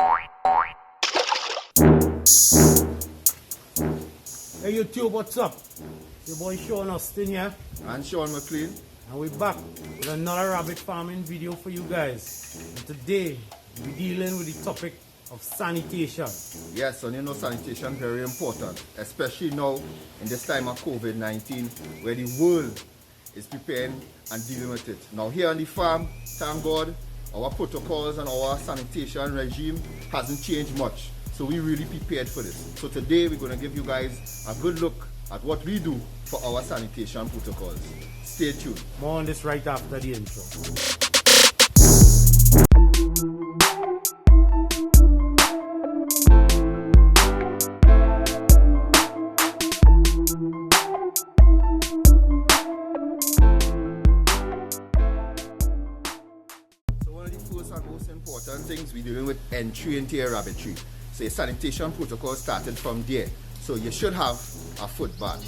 Hey YouTube, what's up? Your boy Sean Austin here. And Sean McLean. And we're back with another rabbit farming video for you guys. And today, we're dealing with the topic of sanitation. Yes, and you know sanitation very important, especially now in this time of COVID-19 where the world is preparing and dealing with it. Now here on the farm, thank God, our protocols and our sanitation regime hasn't changed much. So we really prepared for this. So today we're going to give you guys a good look at what we do for our sanitation protocols. Stay tuned. More on this right after the intro. So one of the first and most important things we're dealing with entry into your rabbitry. So your sanitation protocol started from there. So you should have a foot bath.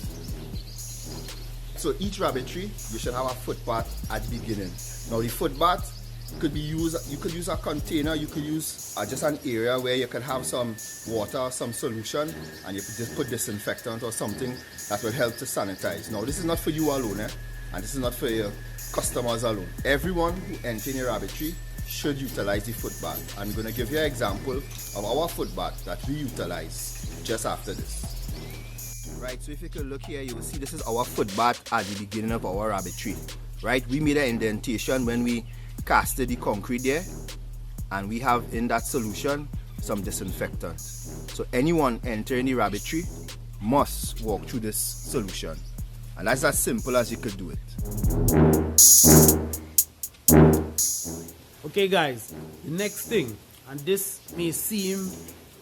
So each rabbitry, you should have a foot bath at the beginning. Now the foot bath could be used, you could use a container, you could use just an area where you could have some water, some solution, and you could just put disinfectant or something that will help to sanitize. Now this is not for you alone, and this is not for your customers alone. Everyone who enters in your rabbitry should utilize the foot bath. I'm going to give you an example of our foot bath that we utilize just after this. Right, so if you can look here, you will see this is our foot bath at the beginning of our rabbitry. Right, we made an indentation when we casted the concrete there, and we have in that solution some disinfectant. So anyone entering the rabbitry must walk through this solution, and that's as simple as you could do it. Okay guys, the next thing, and this may seem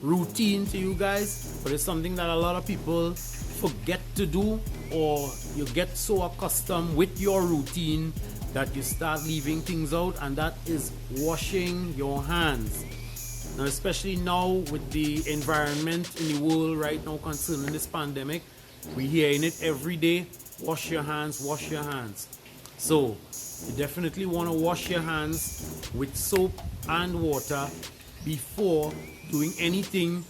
routine to you guys, but it's something that a lot of people forget to do, or you get so accustomed with your routine that you start leaving things out, and that is washing your hands. Now especially now with the environment in the world right now concerning this pandemic, we're hearing it every day: wash your hands, wash your hands. So you definitely want to wash your hands with soap and water before doing anything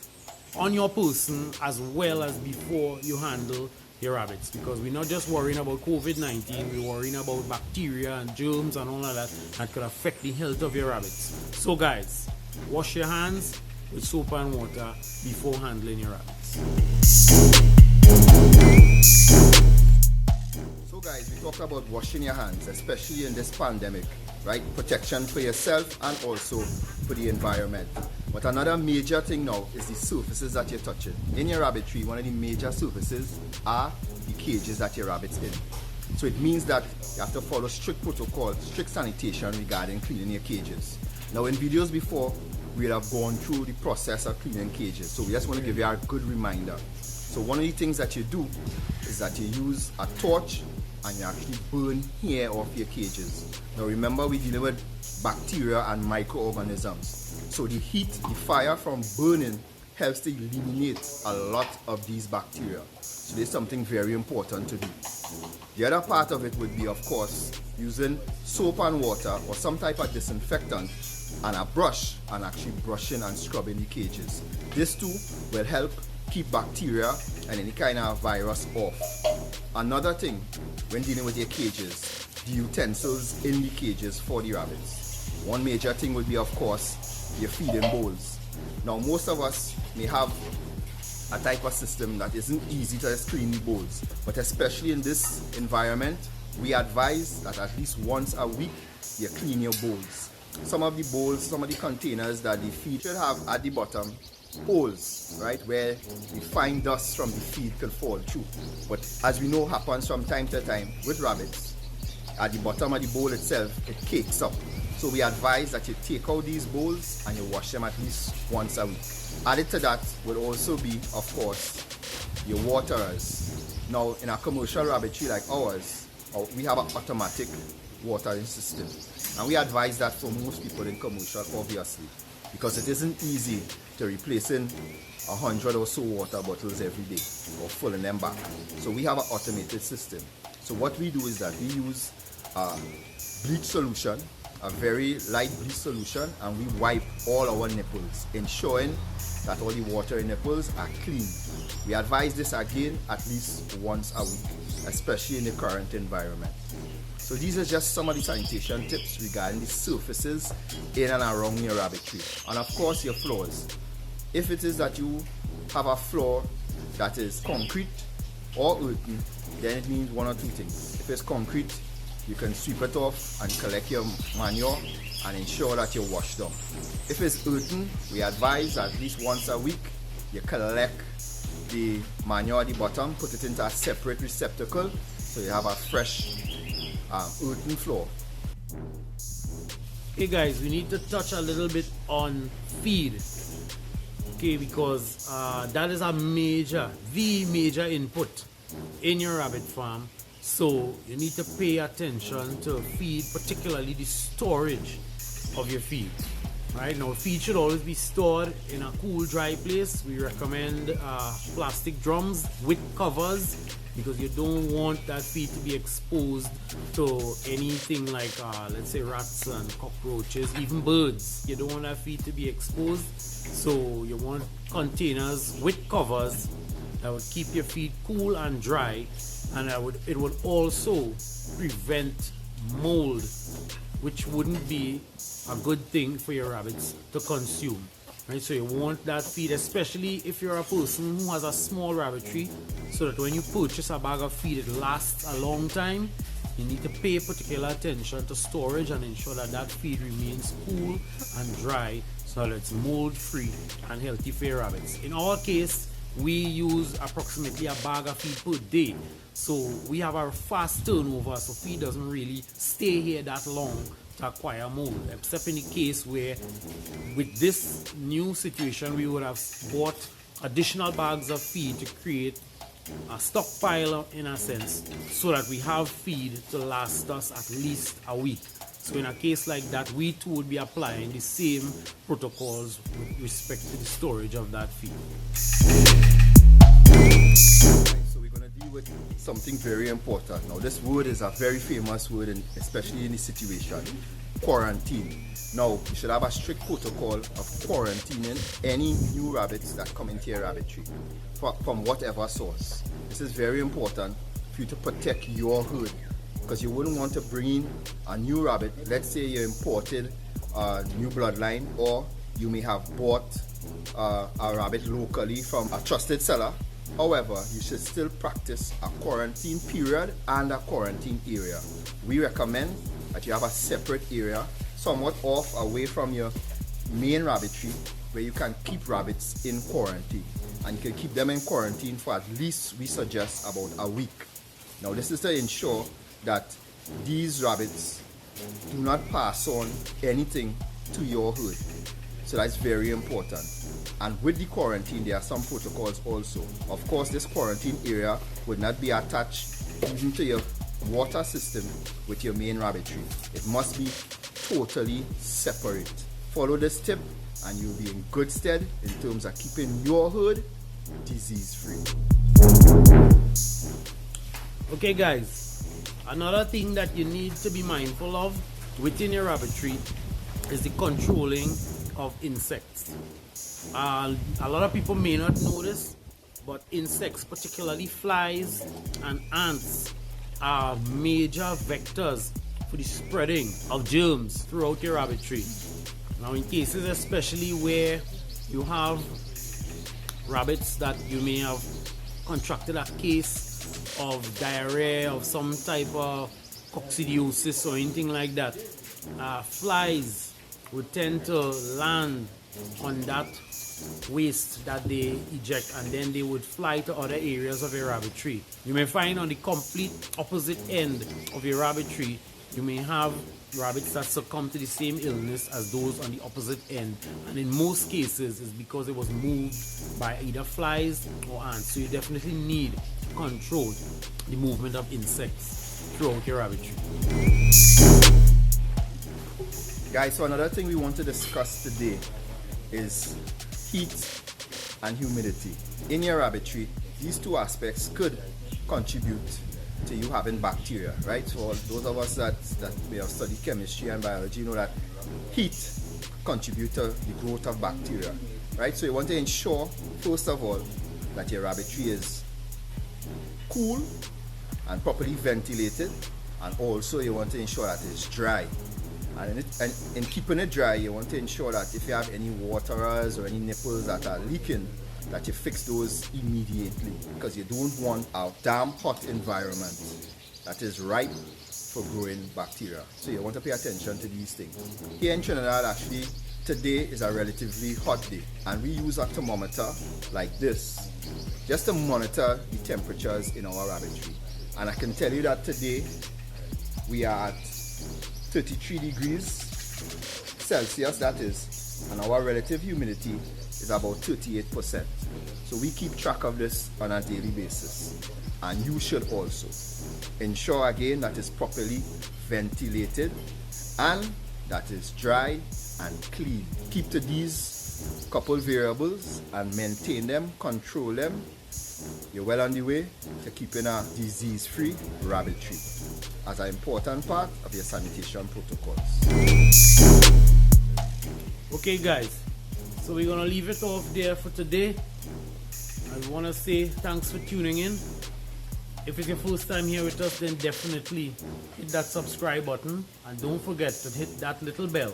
on your person, as well as before you handle your rabbits, because we're not just worrying about COVID-19, we're worrying about bacteria and germs and all of that could affect the health of your rabbits. So guys, wash your hands with soap and water before handling your rabbits. So guys, we talked about washing your hands, especially in this pandemic, right? Protection for yourself and also for the environment. But another major thing now is the surfaces that you're touching. In your rabbitry, one of the major surfaces are the cages that your rabbits in. So it means that you have to follow strict protocol, strict sanitation regarding cleaning your cages. Now in videos before, we'll have gone through the process of cleaning cages. So we just want to give you a good reminder. So one of the things that you do is that you use a torch and you actually burn hair off your cages. Now remember, we're dealing with bacteria and microorganisms. So the heat, the fire from burning helps to eliminate a lot of these bacteria. So there's something very important to do. The other part of it would be, of course, using soap and water or some type of disinfectant and a brush, and actually brushing and scrubbing the cages. This too will help keep bacteria and any kind of virus off. Another thing, when dealing with your cages, the utensils in the cages for the rabbits. One major thing would be, of course, your feeding bowls. Now most of us may have a type of system that isn't easy to clean the bowls, but especially in this environment, we advise that at least once a week you clean your bowls. Some of the bowls, some of the containers that the feed should have at the bottom holes, right, where the fine dust from the feed can fall through. But as we know happens from time to time with rabbits, at the bottom of the bowl itself, it cakes up. So we advise that you take out these bowls and you wash them at least once a week. Added to that would also be, of course, your waterers. Now in a commercial rabbitry like ours, we have an automatic watering system. And we advise that for most people in commercial, obviously, because it isn't easy to replacing 100 or so water bottles every day or filling them back. So we have an automated system. So what we do is that we use bleach solution, a very light bleach solution and we wipe all our nipples, ensuring that all the water in nipples are clean. We advise this again at least once a week, especially in the current environment. So these are just some of the sanitation tips regarding the surfaces in and around your rabbitry. And of course your floors. If it is that you have a floor that is concrete or earthen, then it means one or two things. If it's concrete, you can sweep it off and collect your manure and ensure that you wash them. If it's earthen, we advise at least once a week you collect the manure at the bottom, put it into a separate receptacle so you have a fresh earthen floor. Okay guys, we need to touch a little bit on feed. Okay, because that is the major input in your rabbit farm. So you need to pay attention to feed, particularly the storage of your feed. Right now, feed should always be stored in a cool, dry place. We recommend plastic drums with covers because you don't want that feed to be exposed to anything like, let's say, rats and cockroaches, even birds. You don't want that feed to be exposed. So you want containers with covers that would keep your feed cool and dry, and it would also prevent mold, which wouldn't be a good thing for your rabbits to consume. Right? So you want that feed, especially if you're a person who has a small rabbitry, so that when you purchase a bag of feed, it lasts a long time. You need to pay particular attention to storage and ensure that that feed remains cool and dry so that it's mold free and healthy for your rabbits. In our case, we use approximately a bag of feed per day. So we have a fast turnover, so feed doesn't really stay here that long to acquire mold, except in the case where with this new situation we would have bought additional bags of feed to create a stockpile in a sense, so that we have feed to last us at least a week. So in a case like that, we too would be applying the same protocols with respect to the storage of that feed. So we're going to deal with something very important. Now this word is a very famous word, especially in this situation, quarantine. Now you should have a strict protocol of quarantining any new rabbits that come into your rabbitry from whatever source. This is very important for you to protect your herd, because you wouldn't want to bring in a new rabbit. Let's say you imported a new bloodline, or you may have bought a rabbit locally from a trusted seller. However, you should still practice a quarantine period and a quarantine area. We recommend that you have a separate area, somewhat off away from your main rabbitry, where you can keep rabbits in quarantine. And you can keep them in quarantine for at least, we suggest, about a week. Now this is to ensure that these rabbits do not pass on anything to your herd. So that's very important. And with the quarantine, there are some protocols also. Of course, this quarantine area would not be attached even to your water system with your main rabbitry. It must be totally separate. Follow this tip and you'll be in good stead in terms of keeping your herd disease free. Okay guys, another thing that you need to be mindful of within your rabbitry is the controlling of insects. A lot of people may not know this, but insects, particularly flies and ants, are major vectors for the spreading of germs throughout your rabbitry. Now in cases especially where you have rabbits that you may have contracted a case of diarrhea of some type of coccidiosis or anything like that, flies would tend to land on that waste that they eject, and then they would fly to other areas of your rabbitry. You may find on the complete opposite end of your rabbitry, you may have rabbits that succumb to the same illness as those on the opposite end, and in most cases it's because it was moved by either flies or ants. So you definitely need to control the movement of insects throughout your rabbitry. Guys, so another thing we want to discuss today is heat and humidity. In your rabbitry, these two aspects could contribute to you having bacteria, right? So those of us that may have studied chemistry and biology know that heat contributes to the growth of bacteria, right? So you want to ensure, first of all, that your rabbitry is cool and properly ventilated, and also you want to ensure that it's dry. And in keeping it dry, you want to ensure that if you have any waterers or any nipples that are leaking, that you fix those immediately, because you don't want a damp, hot environment that is ripe for growing bacteria. So you want to pay attention to these things. Here in Trinidad, actually, today is a relatively hot day, and we use a thermometer like this just to monitor the temperatures in our rabbitry. And I can tell you that today we are at 33 degrees Celsius, that is, and our relative humidity is about 38%. So we keep track of this on a daily basis, and you should also ensure again that it's properly ventilated and that is dry and clean. Keep to these couple variables and maintain them, control them. You're well on the way to keeping a disease-free rabbitry as an important part of your sanitation protocols. Okay guys, so we're gonna leave it off there for today. I want to say thanks for tuning in. If it's your first time here with us, then definitely hit that subscribe button, and don't forget to hit that little bell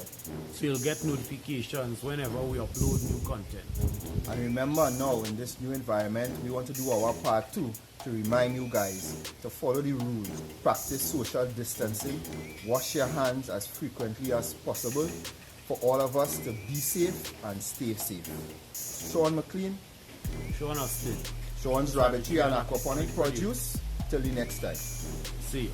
so you'll get notifications whenever we upload new content. And remember, now in this new environment, we want to do our part too, to remind you guys to follow the rules, practice social distancing, wash your hands as frequently as possible, for all of us to be safe and stay safe. Sean McLean, Sean Austin, Sean's Rabbitry and Aquaponic Produce. Till the next time. See you.